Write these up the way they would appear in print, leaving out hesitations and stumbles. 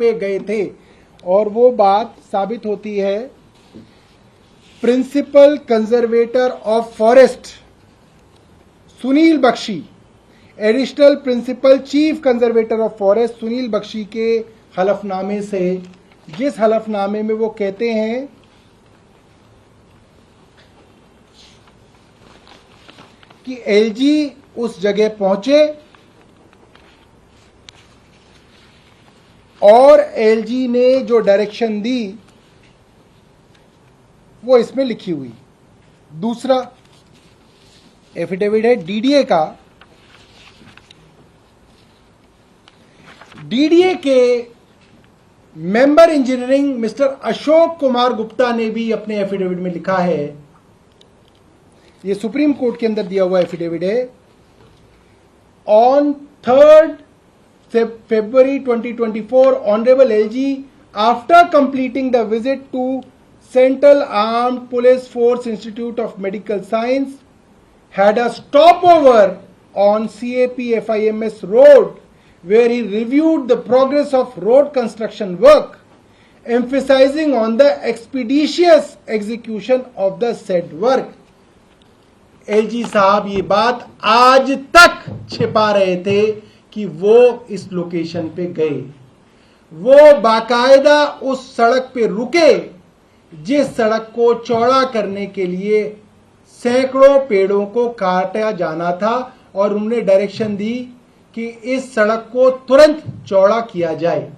पे गए थे और वो बात साबित होती है principal conservator of forest Sunil Bakshi, additional principal chief conservator of forest Sunil Bakshi के हलफनामे से, जिस हलफनामे में वो कहते हैं कि एलजी उस जगह पहुंचे और एलजी ने जो डायरेक्शन दी वो इसमें लिखी हुई। दूसरा एफिडेविट है डीडीए का। डीडीए के member engineering mister Ashok Kumar Gupta ने भी अपने एफिडेविट में लिखा है, ये सुप्रीम कोर्ट के अंदर दिया हुआ एफिडेविट है, on 3rd February 2024 honourable LG after completing the visit to Central Armed Police Force Institute of Medical Science had a stopover on CAP FIMS road where he reviewed the progress of road construction work, emphasizing on the expeditious execution of the said work. LG साहब ये बात आज तक छिपा रहे थे कि वो इस लोकेशन पे गए। वो बाकायदा उस सड़क पे रुके जिस सड़क को चौड़ा करने के लिए सैकड़ों पेड़ों को काटा जाना था और उन्होंने डायरेक्शन दी कि इस सड़क को तुरंत चौड़ा किया जाए।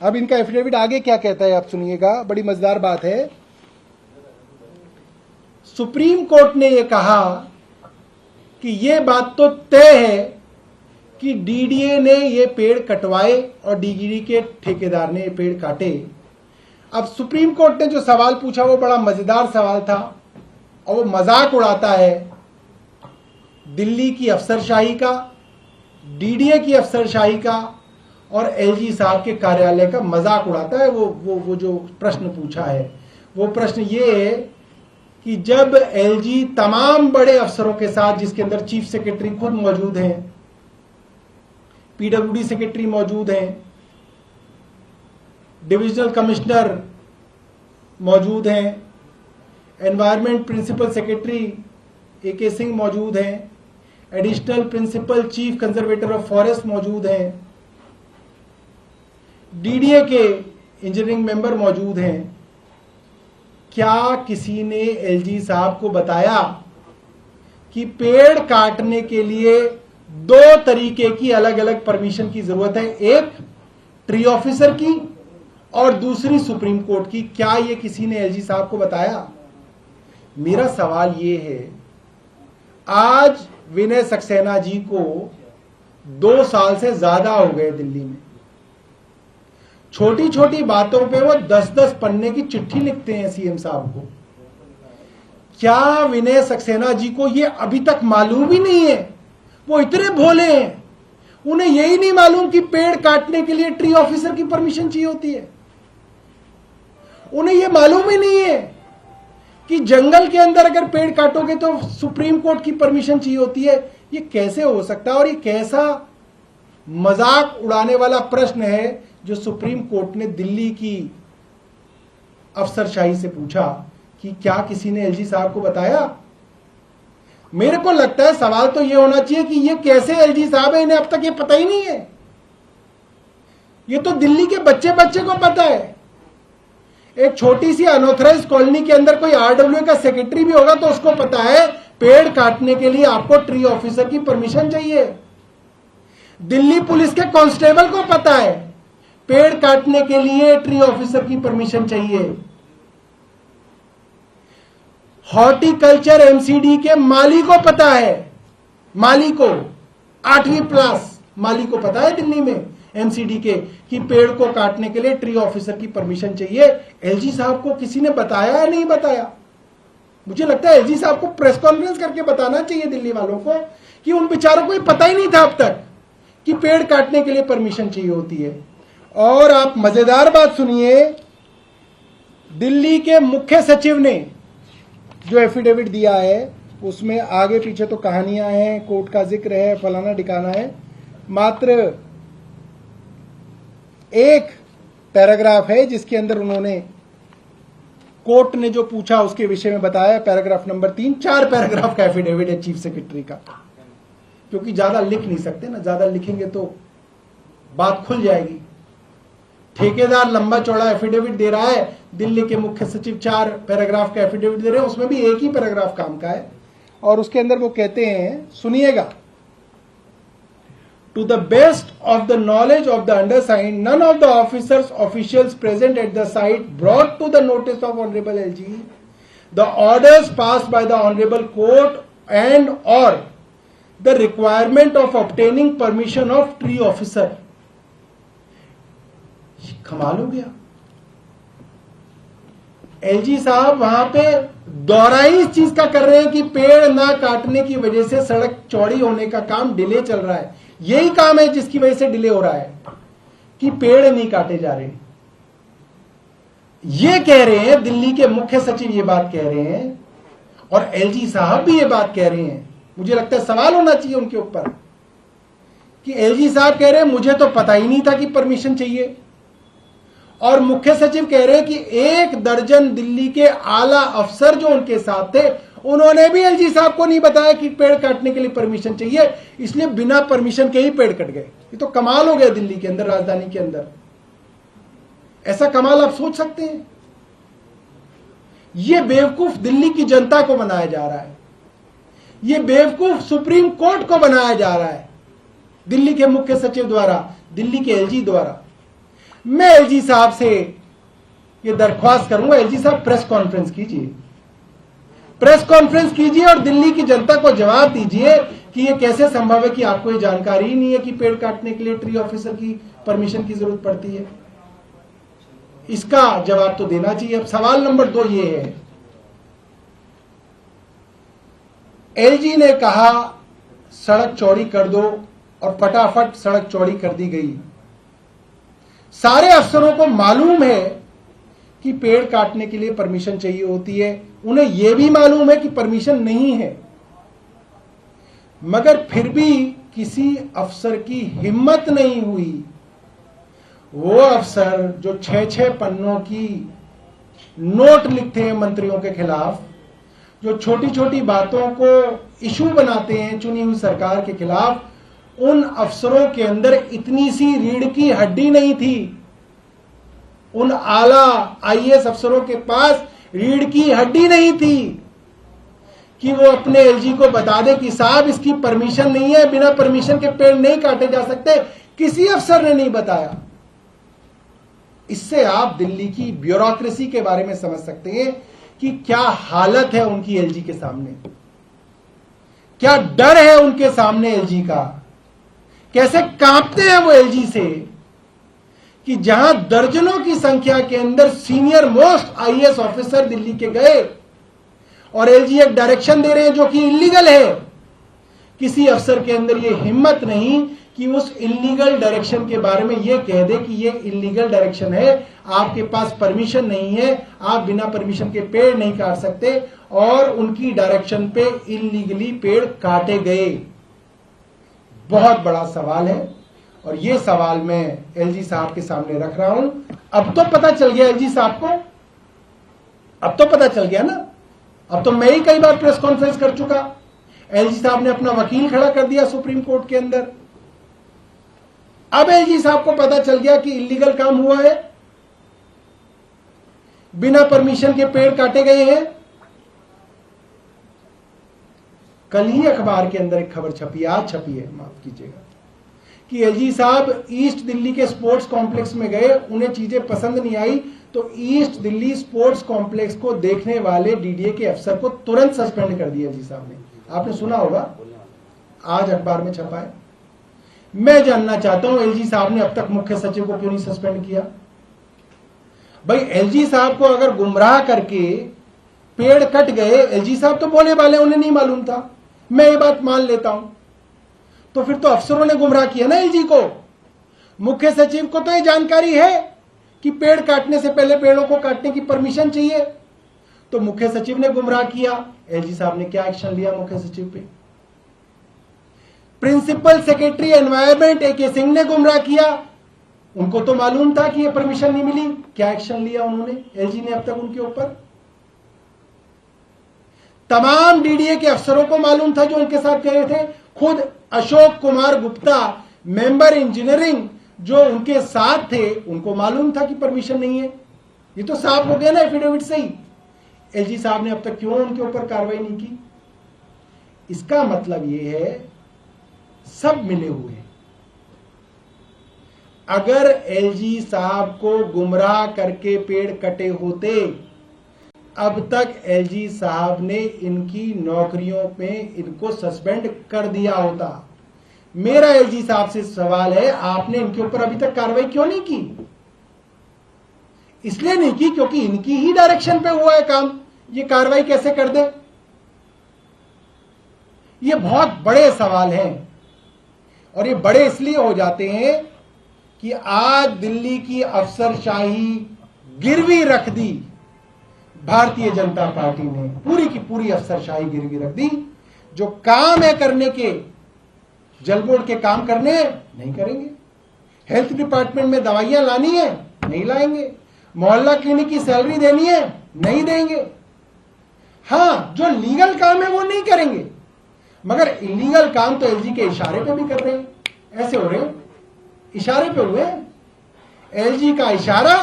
अब इनका एफिडेविट आगे क्या कहता है आप सुनिएगा, बड़ी मजेदार बात है। सुप्रीम कोर्ट ने यह कहा कि यह बात तो तय है कि डीडीए ने ये पेड़ कटवाए और डीडीए के ठेकेदार ने ये पेड़ काटे। अब सुप्रीम कोर्ट ने जो सवाल पूछा वो बड़ा मजेदार सवाल था और वो मजाक उड़ाता है दिल्ली की अफसरशाही का, डीडीए की अफसरशाही का और एलजी साहब के कार्यालय का मजाक उड़ाता है। वो जो प्रश्न पूछा है वो प्रश्न ये है कि जब एलजी तमाम बड़े अफसरों के साथ, जिसके अंदर चीफ सेक्रेटरी खुद मौजूद हैं, पीडब्ल्यूडी सेक्रेटरी मौजूद हैं, डिविजनल कमिश्नर मौजूद हैं, environment principal secretary AK Singh मौजूद हैं, additional principal chief conservator of forest मौजूद हैं, डीडीए के इंजीनियरिंग मेंबर मौजूद हैं, क्या किसी ने एलजी साहब को बताया कि पेड़ काटने के लिए 2 तरीके की अलग अलग परमिशन की जरूरत है, एक ट्री ऑफिसर की और दूसरी सुप्रीम कोर्ट की? क्या ये किसी ने एलजी साहब को बताया? मेरा सवाल ये है, आज विनय सक्सेना जी को 2 साल से ज्यादा हो गए दिल्ली में, छोटी छोटी बातों पे वो 10-10 पन्ने की चिट्ठी लिखते हैं सीएम साहब को। क्या विनय सक्सेना जी को ये अभी तक मालूम ही नहीं है? वो इतने भोले हैं, उन्हें यही नहीं मालूम कि पेड़ काटने के लिए ट्री ऑफिसर की परमिशन चाहिए होती है। उन्हें यह मालूम ही नहीं है कि जंगल के अंदर अगर पेड़ काटोगे तो सुप्रीम कोर्ट की परमिशन चाहिए होती है। ये कैसे हो सकता है? और ये कैसा मजाक उड़ाने वाला प्रश्न है जो सुप्रीम कोर्ट ने दिल्ली की अफसरशाही से पूछा कि क्या किसी ने एलजी साहब को बताया? मेरे को लगता है सवाल तो ये होना चाहिए कि ये कैसे एलजी साहब है, इन्हें अब तक ये पता ही नहीं है। ये तो दिल्ली के बच्चे बच्चे को पता है। एक छोटी सी अनऑथराइज कॉलोनी के अंदर कोई आरडब्ल्यू का सेक्रेटरी भी होगा तो उसको पता है पेड़ काटने के लिए आपको ट्री ऑफिसर की परमिशन चाहिए। दिल्ली पुलिस के कांस्टेबल को पता है पेड़ काटने के लिए ट्री ऑफिसर की परमिशन चाहिए। हॉर्टिकल्चर एमसीडी के माली को पता है, माली को 8वीं क्लास माली को पता है दिल्ली में एमसीडी के कि पेड़ को काटने के लिए ट्री ऑफिसर की परमिशन चाहिए। एलजी साहब को किसी ने बताया या नहीं बताया? मुझे लगता है एलजी साहब को प्रेस कॉन्फ्रेंस करके बताना चाहिए दिल्ली वालों को कि उन बेचारों को पता ही नहीं था अब तक कि पेड़ काटने के लिए परमिशन चाहिए होती है। और आप मजेदार बात सुनिए, दिल्ली के मुख्य सचिव ने जो एफिडेविट दिया है उसमें आगे पीछे तो कहानियां हैं, कोर्ट का जिक्र है, फलाना ठिकाना है, मात्र एक पैराग्राफ है जिसके अंदर उन्होंने कोर्ट ने जो पूछा उसके विषय में बताया। पैराग्राफ नंबर 3, 4 पैराग्राफ का एफिडेविट है चीफ सेक्रेटरी का, क्योंकि ज्यादा लिख नहीं सकते ना, ज्यादा लिखेंगे तो बात खुल जाएगी। ठेकेदार लंबा चौड़ा एफिडेविट दे रहा है, दिल्ली के मुख्य सचिव 4 पैराग्राफ का एफिडेविट दे रहे हैं, उसमें भी एक ही पैराग्राफ काम का है। और उसके अंदर वो कहते हैं, सुनिएगा, To the best of the knowledge of the undersigned, none of the officials present at the site brought to the notice of Honorable LG the orders passed by the Honorable Court and or the requirement of obtaining permission of tree officer. कमाल हो गया। LG साहब वहां पे दौरा ही इस चीज का कर रहे हैं कि पेड़ ना काटने की वजह से सड़क चौड़ी होने का काम डिले चल रहा है। यही काम है जिसकी वजह से डिले हो रहा है कि पेड़ नहीं काटे जा रहे। ये कह रहे हैं, दिल्ली के मुख्य सचिव ये बात कह रहे हैं और एलजी साहब भी ये बात कह रहे हैं। मुझे लगता है सवाल होना चाहिए उनके ऊपर कि एलजी साहब कह रहे हैं मुझे तो पता ही नहीं था कि परमिशन चाहिए, और मुख्य सचिव कह रहे हैं कि 1 दर्जन दिल्ली के आला अफसर जो उनके साथ थे उन्होंने भी एलजी साहब को नहीं बताया कि पेड़ काटने के लिए परमिशन चाहिए, इसलिए बिना परमिशन के ही पेड़ कट गए। ये तो कमाल हो गया दिल्ली के अंदर, राजधानी के अंदर। ऐसा कमाल आप सोच सकते हैं? ये बेवकूफ दिल्ली की जनता को बनाया जा रहा है, ये बेवकूफ सुप्रीम कोर्ट को बनाया जा रहा है दिल्ली के मुख्य सचिव द्वारा, दिल्ली के एलजी द्वारा। मैं एलजी साहब से ये दरख्वास्त करूंगा, एलजी साहब प्रेस कॉन्फ्रेंस कीजिए, प्रेस कॉन्फ्रेंस कीजिए और दिल्ली की जनता को जवाब दीजिए कि ये कैसे संभव है कि आपको ये जानकारी ही नहीं है कि पेड़ काटने के लिए ट्री ऑफिसर की परमिशन की जरूरत पड़ती है। इसका जवाब तो देना चाहिए। अब सवाल नंबर 2 ये है, एलजी ने कहा सड़क चौड़ी कर दो और फटाफट सड़क चौड़ी कर दी गई। सारे अफसरों को मालूम है कि पेड़ काटने के लिए परमिशन चाहिए होती है, उन्हें यह भी मालूम है कि परमिशन नहीं है, मगर फिर भी किसी अफसर की हिम्मत नहीं हुई, वो अफसर जो 6-6 पन्नों की नोट लिखते हैं मंत्रियों के खिलाफ, जो छोटी छोटी बातों को इशू बनाते हैं चुनी हुई सरकार के खिलाफ, उन अफसरों के अंदर इतनी सी रीढ़ की हड्डी नहीं थी। उन आला आईएएस अफसरों के पास रीढ़ की हड्डी नहीं थी कि वो अपने एलजी को बता दे कि साहब इसकी परमिशन नहीं है, बिना परमिशन के पेड़ नहीं काटे जा सकते। किसी अफसर ने नहीं बताया। इससे आप दिल्ली की ब्यूरोक्रेसी के बारे में समझ सकते हैं कि क्या हालत है उनकी एलजी के सामने, क्या डर है उनके सामने एलजी का, कैसे कांपते हैं वो एलजी से कि जहां दर्जनों की संख्या के अंदर senior most IAS officer Delhi के गए और एलजी एक डायरेक्शन दे रहे हैं जो कि इलीगल है। किसी अफसर के अंदर ये हिम्मत नहीं कि उस इलीगल डायरेक्शन के बारे में ये कह दे कि ये इलीगल डायरेक्शन है, आपके पास परमिशन नहीं है, आप बिना परमिशन के पेड़ नहीं काट सकते, और उनकी डायरेक्शन पे इलीगली पेड़ काटे गए। बहुत बड़ा सवाल है और ये सवाल मैं एलजी साहब के सामने रख रहा हूं। अब तो पता चल गया एलजी साहब को, अब तो पता चल गया ना, अब तो मैं ही कई बार प्रेस कॉन्फ्रेंस कर चुका। एलजी साहब ने अपना वकील खड़ा कर दिया सुप्रीम कोर्ट के अंदर। अब एलजी साहब को पता चल गया कि इलीगल काम हुआ है, बिना परमिशन के पेड़ काटे गए हैं। कल ही अखबार के अंदर एक खबर छपी, आज छपी है, माफ कीजिएगा, कि एलजी साहब ईस्ट दिल्ली के स्पोर्ट्स कॉम्प्लेक्स में गए, उन्हें चीजें पसंद नहीं आई तो ईस्ट दिल्ली स्पोर्ट्स कॉम्प्लेक्स को देखने वाले डीडीए के अफसर को तुरंत सस्पेंड कर दिया एलजी साहब ने। आपने सुना होगा, आज अखबार में छपा है। मैं जानना चाहता हूं एलजी साहब ने अब तक मुख्य सचिव को क्यों नहीं सस्पेंड किया? भाई एलजी साहब को अगर गुमराह करके पेड़ कट गए, एलजी साहब तो बोले वाले, उन्हें नहीं मालूम था, मैं ये बात मान लेता हूं, तो फिर तो अफसरों ने गुमराह किया ना एलजी को। मुख्य सचिव को तो ये जानकारी है कि पेड़ काटने से पहले पेड़ों को काटने की परमिशन चाहिए, तो मुख्य सचिव ने गुमराह किया। एलजी साहब ने क्या एक्शन लिया मुख्य सचिव पे? Principal secretary environment AK Singh ने गुमराह किया, उनको तो मालूम था कि ये परमिशन नहीं मिली, क्या एक्शन लिया उन्होंने, एलजी ने अब तक उनके ऊपर? तमाम डीडीए के अफसरों को मालूम था जो उनके साथ गए थे। खुद अशोक कुमार गुप्ता मेंबर इंजीनियरिंग जो उनके साथ थे, उनको मालूम था कि परमिशन नहीं है। ये तो साफ हो गया ना एफिडेविट से ही। एलजी साहब ने अब तक क्यों उनके ऊपर कार्रवाई नहीं की? इसका मतलब ये है सब मिले हुए हैं। अगर एलजी साहब को गुमराह करके पेड़ कटे होते, अब तक एलजी साहब ने इनकी नौकरियों में इनको सस्पेंड कर दिया होता। मेरा एलजी साहब से सवाल है, आपने इनके ऊपर अभी तक कार्रवाई क्यों नहीं की? इसलिए नहीं की क्योंकि इनकी ही डायरेक्शन पे हुआ है काम, ये कार्रवाई कैसे कर दे? ये बहुत बड़े सवाल हैं, और ये बड़े इसलिए हो जाते हैं कि आज दिल्ली की अफसरशाही गिरवी रख दी भारतीय जनता पार्टी ने, पूरी की पूरी अफसरशाही गिरवी रख दी। जो काम है करने के, जल बोर्ड के काम करने हैं, नहीं करेंगे। हेल्थ डिपार्टमेंट में दवाइयां लानी है, नहीं लाएंगे। मोहल्ला क्लिनिक की सैलरी देनी है, नहीं देंगे। हां, जो लीगल काम है वो नहीं करेंगे, मगर इलीगल काम तो एलजी के इशारे पे भी कर रहे हैं। ऐसे हो रहे हैं, इशारे पे हुए। एलजी का इशारा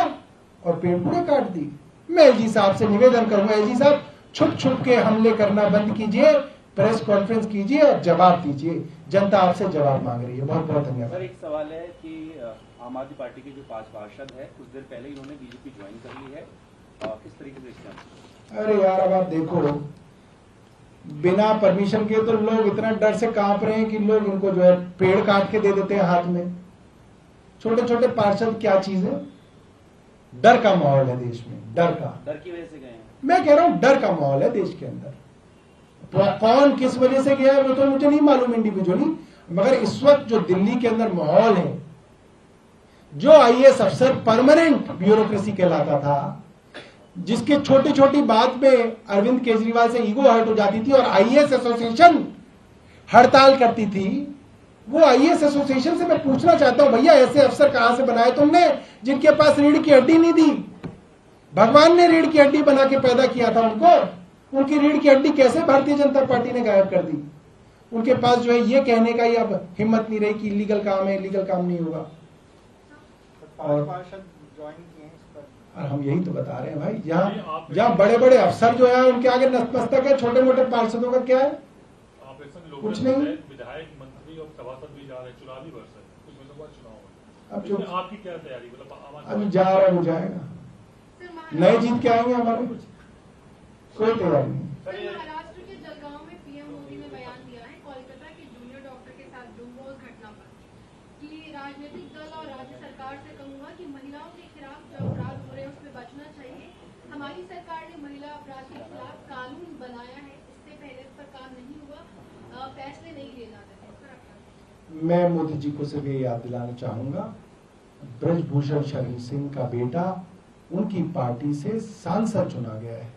और पेड़ पूरे काट दी। मैं एलजी साहब से निवेदन करूंगा, एलजी साहब छुप छुप के हमले करना बंद कीजिए, प्रेस कॉन्फ्रेंस कीजिए और जवाब दीजिए। जनता आपसे जवाब मांग रही है। बहुत बहुत धन्यवाद। सर, एक सवाल है कि आम आदमी पार्टी के जो 5 पार्षद है, कुछ देर पहले ही उन्होंने बीजेपी ज्वाइन कर ली है, किस तरीके से इसका? अरे यार, अब आप देखो, बिना परमिशन के तो लोग इतना डर से कांप रहे हैं कि लोग इनको जो है पेड़ काट के दे देते हैं हाथ में। छोटे छोटे पार्षद क्या चीज है? डर का माहौल है देश में, डर की वजह से गए हैं। मैं कह रहा हूं डर का माहौल है देश के अंदर। तो कौन किस वजह से गया है वो तो मुझे नहीं मालूम इंडिविजुअली, मगर इस वक्त जो दिल्ली के अंदर माहौल है, जो आईएएस अफसर परमानेंट ब्यूरोक्रेसी कहलाता था, जिसके छोटी छोटी बात पे अरविंद केजरीवाल से ईगो हर्ट हो जाती थी और आईएएस एसोसिएशन हड़ताल करती थी, वो आईएएस एसोसिएशन से मैं पूछना चाहता हूं, भैया ऐसे अफसर कहां से बनाए तुमने जिनके पास रीढ़ की हड्डी नहीं दी? भगवान ने रीढ़ की हड्डी बना के पैदा किया था उनको, उनकी रीढ़ की हड्डी कैसे भारतीय जनता पार्टी ने गायब कर दी? उनके पास जो है ये कहने का ही अब हिम्मत नहीं रही कि इलीगल काम है, इलीगल काम नहीं होगा। और हम यही तो बता रहे हैं भाई, जहाँ बड़े बड़े अफसर जो है उनके आगे नतमस्तक है, छोटे मोटे पार्षदों का क्या है? कुछ नहीं। विधायक, मंत्री और सभासद भी जा रहे हैं, चुनावी वर्ष है, कुछ में तो चुनाव है। अब जो आपकी क्या तैयारी? मतलब अभी जा रहा हो जाएगा, नए जीत के आएंगे, हमारे कोई तैयारी नहीं। महाराष्ट्र के जलगांव में पीएम मोदी ने बयान दिया है कोलकाता के जूनियर डॉक्टर के साथ डूमोर घटना पर कि राजनीतिक दल और राज्य सरकार से कहूंगा कि महिलाओं के खिलाफ जो अपराध हो रहे हैं उसमें बचना चाहिए। हमारी सरकार ने महिला अपराध के खिलाफ कानून बनाया है, इससे पहले इस पर काम नहीं हुआ, फैसले नहीं लिए जाते थे। मैं मोदी जी को सिर्फ ये याद दिलाना चाहूंगा, ब्रजभूषण शरण सिंह का बेटा उनकी पार्टी से सांसद चुना गया है।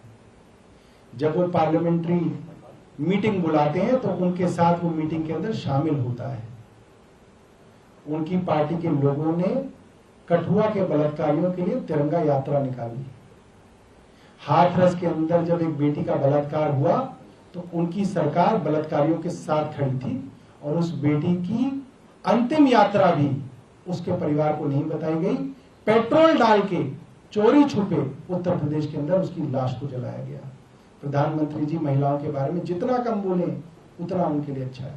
जब वो पार्लियामेंट्री मीटिंग बुलाते हैं तो उनके साथ वो मीटिंग के अंदर शामिल होता है। उनकी पार्टी के लोगों ने कठुआ के बलात्कारियों के लिए तिरंगा यात्रा निकाली। हाथरस के अंदर जब एक बेटी का बलात्कार हुआ तो उनकी सरकार बलात्कारियों के साथ खड़ी थी और उस बेटी की अंतिम यात्रा भी उसके परिवार को नहीं बताई गई। पेट्रोल डाल के चोरी छुपे उत्तर प्रदेश के अंदर उसकी लाश को जलाया गया। प्रधानमंत्री जी महिलाओं के बारे में जितना कम बोले उतना उनके लिए अच्छा है।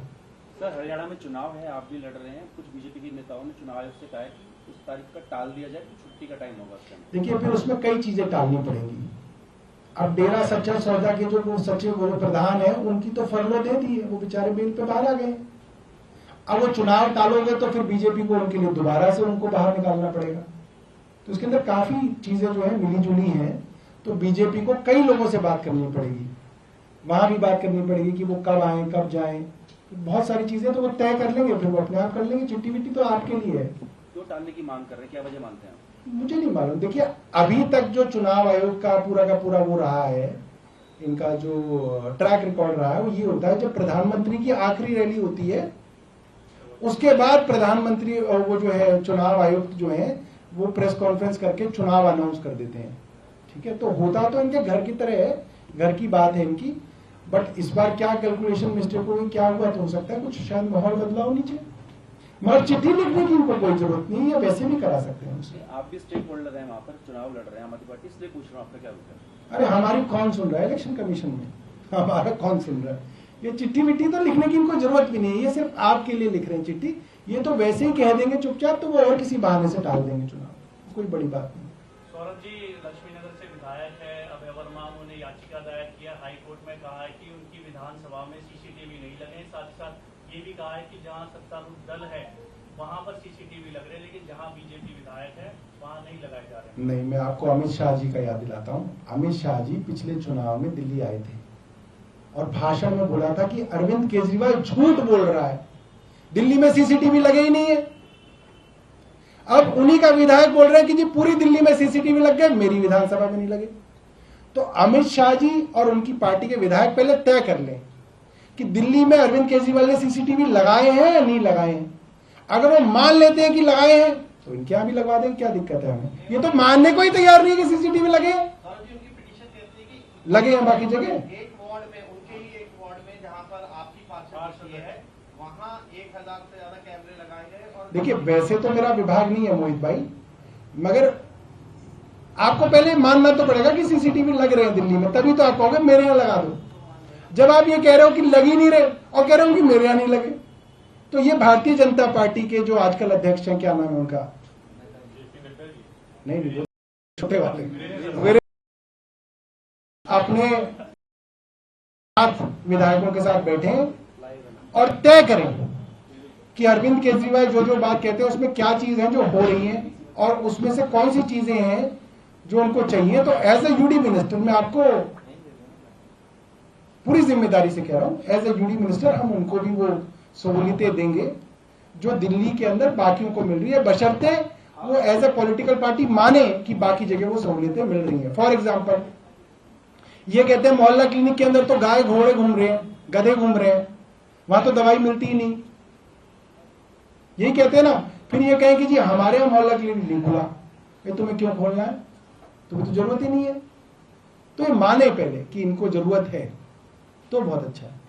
सर, हरियाणा में चुनाव है, आप भी लड़ रहे हैं, कुछ बीजेपी के नेताओं ने चुनाव आयोग से कहा है कि उस तारीख का टाल दिया जाए, तो छुट्टी का टाइम होगा उसके अंदर। देखिए, फिर उसमें कई चीजें टालनी पड़ेंगी। अब डेरा सच्चा सौदा के जो सचिव वो प्रधान है, उनकी तो फरलो दे दी है, वो बेचारे बेल पे बाहर आ गए। अब वो चुनाव टालोगे तो फिर बीजेपी को उनके लिए दोबारा से उनको बाहर निकालना पड़ेगा। तो उसके अंदर काफी चीजें जो है मिली जुली हैं, तो बीजेपी को कई लोगों से बात करनी पड़ेगी, वहां भी बात करनी पड़ेगी कि वो कब आए कब जाएं, तो बहुत सारी चीजें तो वो तय कर लेंगे, फिर वो अपने आप कर लेंगे। चिट्ठी विट्टी तो आपके लिए है। क्यों टालने की मांग कर रहे हैं, क्या वजह मानते हैं? मुझे नहीं मालूम। देखिए, अभी तक जो चुनाव आयोग का पूरा वो रहा है, इनका जो ट्रैक रिकॉर्ड रहा है वो ये होता है, जब प्रधानमंत्री की आखिरी रैली होती है उसके बाद प्रधानमंत्री और वो जो है चुनाव आयुक्त जो है वो प्रेस कॉन्फ्रेंस करके चुनाव अनाउंस कर देते हैं। ठीक है, तो होता तो इनके घर की तरह है, घर की बात है इनकी, बट इस बार क्या कैलकुलेशन मिस्टेक हुई, क्या हुआ, तो हो सकता है कुछ शायद माहौल बदलाव नीचे, मगर चिट्ठी लिखने की इनको कोई जरूरत नहीं है, वैसे भी करा सकते हैं उनसे। आप भी स्टेक होल्डर हैं वहाँ पर, चुनाव लड़ रहे हैं आम आदमी पार्टी, इसलिए पूछ रहा हूँ आपका क्या विचार। अरे हमारी कौन सुन रहा है इलेक्शन कमीशन में, हमारा कौन सुन रहा है, ये चिट्ठी विट्ठी तो लिखने की इनको जरूरत भी नहीं है, ये सिर्फ आपके लिए लिख रहे हैं चिट्ठी, ये तो वैसे ही कह देंगे चुपचाप, तो वो और किसी बहाने से टाल देंगे चुनाव, कोई बड़ी बात नहीं। सौरभ जी लक्ष्मीनगर से विधायक है, अब वर्मा उन्होंने याचिका दायर किया, हाई कोर्ट में कहा है कि उनकी विधानसभा में सीसीटीवी नहीं लगे, साथ ही साथ ये भी कहा है कि जहां सत्तारूढ़ दल है वहां पर सीसीटीवी लग रहे हैं, लेकिन जहां बीजेपी विधायक है वहां नहीं लगाए जा रहे। नहीं, मैं आपको अमित शाह जी का याद दिलाता हूँ। अमित शाह जी पिछले चुनाव में दिल्ली आए थे और भाषण में बोला था कि अरविंद केजरीवाल झूठ बोल रहा है, दिल्ली में सीसीटीवी लगे ही नहीं है। अब उन्हीं का विधायक बोल रहे हैं कि जी पूरी दिल्ली में सीसीटीवी लग गए, मेरी विधानसभा में नहीं लगे। तो अमित शाह जी और उनकी पार्टी के विधायक पहले तय कर लें कि दिल्ली में अरविंद केजरीवाल ने सीसीटीवी लगाए हैं या नहीं लगाए हैं। अगर वो मान लेते हैं कि लगाए हैं तो इनके यहां भी लगवा देंगे, क्या दिक्कत है हमें। ये तो मानने को ही तैयार नहीं है कि सीसीटीवी लगे हैं, लगे हैं बाकी जगह। एक वार्ड में, उनके ही एक वार्ड में जहां पर आपकी पार्षद है, वहां 1000 से ज्यादा कैमरे लगाए गए। और देखिए वैसे तो मेरा विभाग नहीं है मोहित भाई, मगर आपको पहले मानना तो पड़ेगा कि सीसीटीवी लग रहे हैं दिल्ली में, तभी तो आप कहोगे मेरे यहाँ लगा दो। जब आप ये कह रहे हो कि लग ही नहीं रहे और कह रहे हो कि मेरे यहाँ नहीं लगे, तो ये भारतीय जनता पार्टी के जो आजकल अध्यक्ष हैं, क्या नाम है उनका, नहीं छोटे वाले, मेरे अपने साथ विधायकों के साथ बैठे और तय करें कि अरविंद केजरीवाल जो जो बात कहते हैं उसमें क्या चीज है जो हो रही है और उसमें से कौन सी चीजें हैं जो उनको चाहिए। तो एज ए यूडी मिनिस्टर मैं आपको पूरी जिम्मेदारी से कह रहा हूं, एज ए यूडी मिनिस्टर हम उनको भी वो सहूलियतें देंगे जो दिल्ली के अंदर बाकियों को मिल रही है, बशर्ते वो एज ए पॉलिटिकल पार्टी माने कि बाकी जगह वो सहूलियतें मिल रही हैं। फॉर एग्जाम्पल ये कहते हैं मोहल्ला क्लिनिक के अंदर तो गाय घोड़े घूम रहे हैं, गधे घूम रहे हैं, वहां तो दवाई मिलती ही नहीं, यही कहते हैं ना। फिर ये कहें कि जी हमारे यहाँ मोहल्ला क्लिनिक नहीं खुला, ये तुम्हें क्यों खोलना है, तुम्हें तो जरूरत ही नहीं है। तो ये माने पहले कि इनको जरूरत है, तो बहुत अच्छा है।